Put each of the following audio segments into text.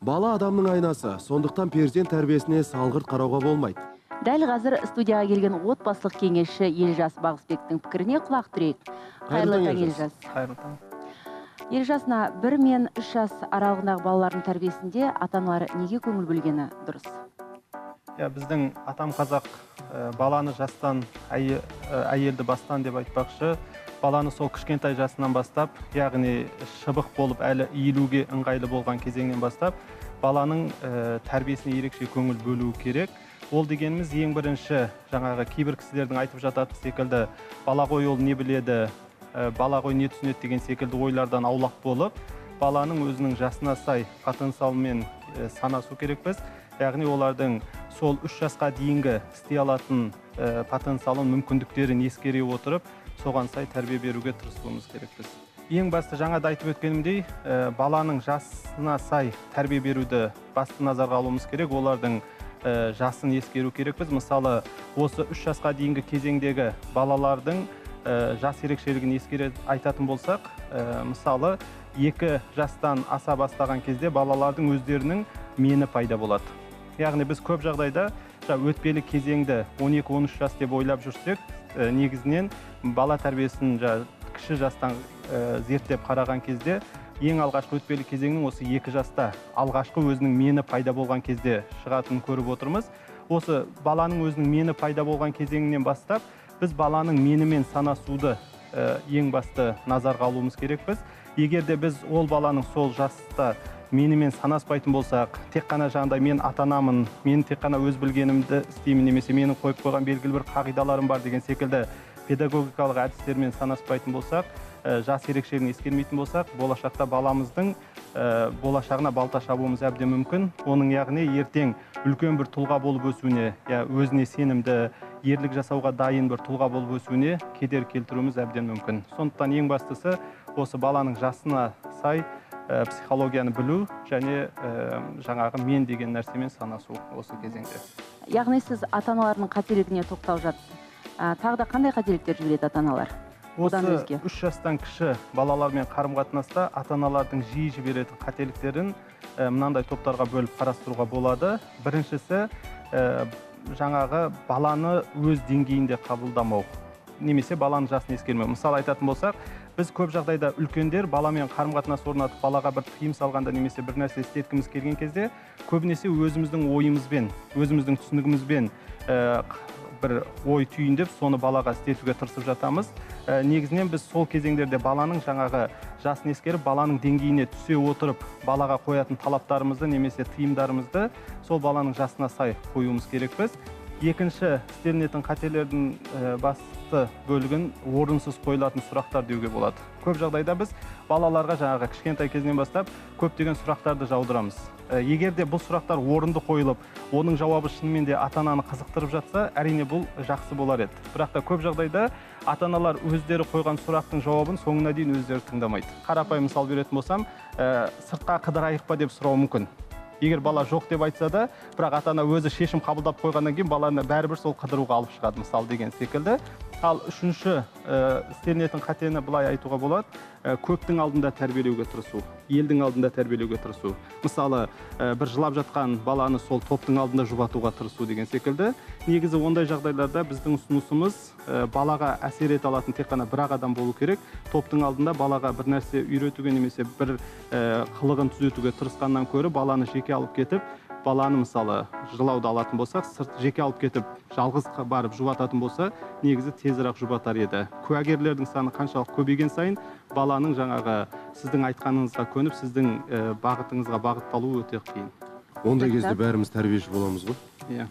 Бала адамның айнасы, сондықтан перзент тәрбиесіне салғырт қарауға болмайды. Дәл қазір студияға келген отбасылық кеңесші Елжас Бағысбектің пікіріне құлақ түрейік. Қайырлы таң, Елжас. Қайырлы таң. Елжасына 1 мен 3 жас аралығындағы балалардың тәрбиесінде ата-аналар неге көңіл бөлгені дұрыс? Біздің атам қазақ баланы жастан, әйелді бастан деп айтпақшы, баланы сол кішкентай жасынан бастап, яғни шыбық болып әлі иілуге ыңғайлы болған кезеңнен бастап, баланың тәрбиесіне ерекше көңіл бөлу керек. Ол дегеніміз ең бірінші, жаңағы кейбір кісілердің айтып жататын секілді, бала ғой ол не біледі, бала ғой не түсінеді деген секілді ойлардан аулақ болып, баланың өзінің жасына сай потенциалмен санасу керекпіз. Яғни олардың сол 3 жасқа дейінгі істей алатын потенциалын, мүмкіндіктерін ескере отырып, соған сай тәрбие беруге тырысуымыз керекпіз. Ең басты жаңада айтып өткенімдей, баланың жасына сай тәрбие беруді басты назарға алуымыз керек. Олардың жасын ескеру керекпіз. Мысалы, осы 3 жасқа дейінгі кезеңдегі балалардың жас ерекшелігін ескере айтатын болсақ, мысалы, 2 жастан аса бастаған кезде балалардың өздерінің мені пайда болады. Яғни біз көп жағдайда өтпелі кезеңді 12-13 жас деп ойлап жүрсек, негізінен бала тәрбиесін кіші жастан зерттеп қараған кезде, ең алғашқы өтпелі кезеңнің осы 2 жаста алғашқы өзінің мені пайда болған кезде шығатынын көріп отырмыз. Осы баланың өзінің мені пайда болған кезеңінен бастап, біз баланың менімен санасуды ең басты назарға алуымыз керекпіз. Егер де біз ол баланың сол жаста менімен санаспайтын болсақ, тек қана жаңағыдай мен ата-анамын, мен тек қана өз білгенімді істеймін, немесе менің қойып қойған белгілі бір қағидаларым бар деген секілді педагогикалық әдістермен санаспайтын болсақ, жас ерекшелігін ескермейтін болсақ, болашақта баламыздың болашағына балта шабуымыз әбден мүмкін. Оның яғни ертең үлкен бір тұлға болып өсуіне, өзіне сенімді, ерлік жасауға дайын бір тұлға болып өсуіне кедергі келтіруіміз әбден мүмкін. Сондықтан ең бастысы осы баланың жасына сай психологияны білу және жаңағы мен деген нәрсемен санасу осы кезеңде. Яғни сіз ата-аналардың қателігіне тоқталып жатсыз. Тағы да қандай қателіктер жібереді ата-аналар? Осы 3 жастан кіші балалармен қарым-қатынаста ата-аналардың жиі жіберетін қателіктерін мынандай топтарға бөліп қарастыруға болады. Біріншісі, жаңағы баланы өз деңгейінде қабылдамау, немесе баланың жасын ескермеу. Мысалы айтатын болсақ, біз көп жағдайда үлкендер баламен қарым-қатынас орнатып, балаға бір тыйым салғанда немесе бір нәрсе істеткіміз келген кезде, көбінесе өзіміздің ойымызбен, өзіміздің түсінігімізбен бір ой түйіндеп, соны балаға істетуге тырысып жатамыз. Негізінен біз сол кезеңдерде баланың жаңағы жасын ескеріп, баланың деңгейіне түсе отырып, балаға қоятын талаптарымызды немесе тыйымдарымызды сол баланың жасына сай қоюымыз керекпіз. Екінші, істелінетін қателердің басты бөлігін орынсыз қойылатын сұрақтар деуге болады. Көп жағдайда біз балаларға жаңағы кішкентай кезінен бастап көптеген сұрақтарды жаудырамыз. Егер де бұл сұрақтар орынды қойылып, оның жауабы шынымен де ата-ананы қызықтырып жатса, әрине бұл жақсы болар еді. Бірақ та көп жағдайда ата-аналар өздері қойған сұрақтың жауабын соңына дейін өздері тыңдамайды. Қарапайым мысал беретін болсам, сыртқа қыдырайық па деп сұрауы мүмкін. Егер бала жоқ деп айтса да, бірақ ата-ана өзі шешім қабылдап қойғаннан кейін баланы бәрібір сол қыдыруға алып шығады, мысал деген секілді. Ал үшінші істелінетін қатені былай айтуға болады, көптің алдында тәрбиелеуге тырысу, елдің алдында тәрбиелеуге тырысу. Мысалы, бір жылап жатқан баланы сол топтың алдында жұбатуға тырысу деген секілді. Негізі ондай жағдайларда біздің ұсынысымыз балаға әсер ете алатын тек қана бір-ақ адам болу керек. Топтың алдында балаға бір нәрсе үйретуге немесе бір қылығын түзетуге тырысқаннан көрі баланы жеке алып кетіп, баланы мысалы жылауды алатын болсақ, жеке алып кетіп, жалғыз барып жұбататын болса, негізі тезірек жұбатар еді. Куәгерлердің саны қаншалық көбейген сайын, баланың жаңағы сіздің айтқаныңызға көніп, сіздің бағытыңызға бағытталу өте қиын. Ондай кезде бәріміз тәрбиеші боламыз ғой?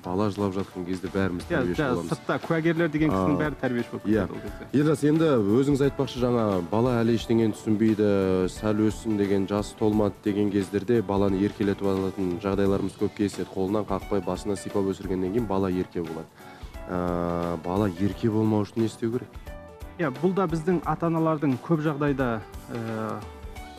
Бала жылап жатқан кезде бәріміз тәрбиеші боламыз. Сыртта куәгерлер деген кісінің бәрі тәрбиеші болып кетеді ол кезде. Елжас, енді өзіңіз айтпақшы, жаңа бала әлі ештеңені түсінбейді, сәл өссін деген, жасы толмады деген кездерде баланы еркелетіп алатын жағдайларымыз көп кездеседі. Қолынан қақпай, басына сипап өсіргеннен кейін бала ерке болады. Бала ерке болмау үшін не істеу керек? Бұл да біздің ата-аналардың көп жағдайда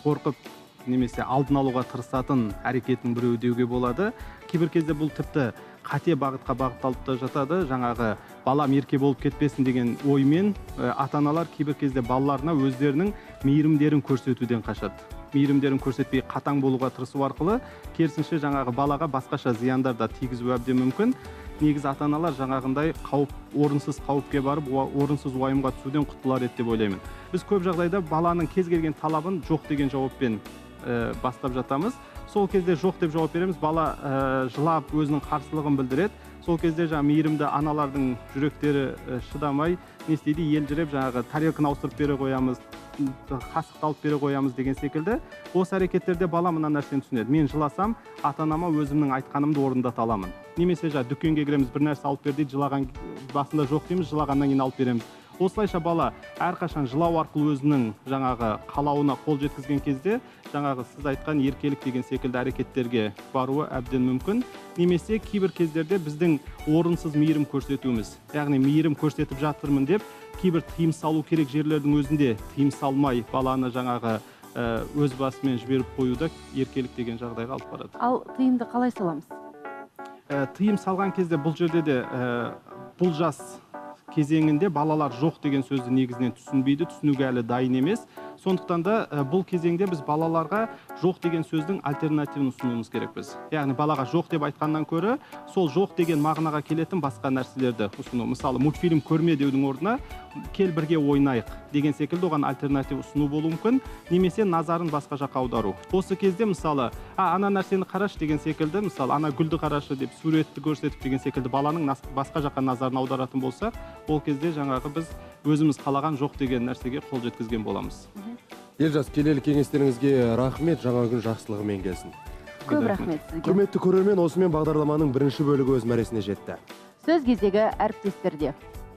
қорқып немесе алдын алуға тырысатын әрекеттің біреуі деуге болады. Кейбір кезде бұл тіпті қате бағытқа бағытталып та жатады. Жаңағы балам ерке болып кетпесін деген оймен ата-аналар кейбір кезде балаларына өздерінің мейірімдерін көрсетуден қашады. Мейірімдерін көрсетпей қатаң болуға тырысу арқылы керісінше жаңағы балаға басқаша зияндар да тигізуі әбден мүмкін. Негізі ата-аналар жаңағындай орынсыз қауіпке барып, орынсыз уайымға түсуден құтылар еді деп ойлаймын. Біз көп жағдайда баланың кез келген талабын жоқ деген жауаппен бастап жатамыз. Сол кезде жоқ деп жауап береміз, бала жылап өзінің қарсылығын білдіреді. Сол кезде жаңа мейірімді аналардың жүректері шыдамай, не істейді, елжіреп жаңағы тарелканы ауыстырып бере қоямыз, қасықты алып бере қоямыз деген секілді. Осы әрекеттерде бала мына нәрсені түсінеді. Мен жыласам, ата-анама өзімнің айтқанымды орындата аламын. Немесе дүкенге кіреміз, бір нәрсе алып бер дейді, жылаған басында жоқ дейміз, жылағаннан кейін алып береміз. Осылайша бала әрқашан жылау арқылы өзінің жаңағы қалауына қол жеткізген кезде жаңағы сіз айтқан еркелік деген секілді әрекеттерге баруы әбден мүмкін. Немесе кейбір кездерде біздің орынсыз мейірім көрсетуіміз, яғни мейірім көрсетіп жатырмын деп кейбір тыйым салу керек жерлердің өзінде тыйым салмай баланы жаңағы өз басымен жіберіп қоюда еркелік деген жағдайға алып барады. Ал тыйымды қалай саламыз? Тыйым салған кезде бұл жерде де бұл жас кезеңінде балалар жоқ деген сөзді негізінен түсінбейді, түсінуге әлі дайын емес. Сондықтан да бұл кезеңде біз балаларға жоқ деген сөздің альтернативін ұсынуымыз керекпіз. Яғни балаға жоқ деп айтқаннан көрі, сол жоқ деген мағынаға келетін басқа нәрселерді ұсыну. Мысалы, мультфильм көрме деудің орнына кел бірге ойнайық деген секілді оған альтернатив ұсыну болуы мүмкін, немесе назарын басқа жаққа аудару. Осы кезде мысалы, ана нәрсені қарашы деген секілді, мысалы, ана гүлді қарашы деп суретті көрсетіп деген секілді баланың басқа жаққа назарын аударатын болсақ, ол кезде жаңағы біз өзіміз қалаған жоқ деген нәрсеге қол жеткізген боламыз. Елжас, келелі кеңестеріңізге рахмет, жаңа күн жақсылығымен келсін. Көп рахмет сізге. Құрметті көрермен, осымен бағдарламаның бірінші бөлігі өз мәресіне жетті. Сөз кезегі әріптестерде.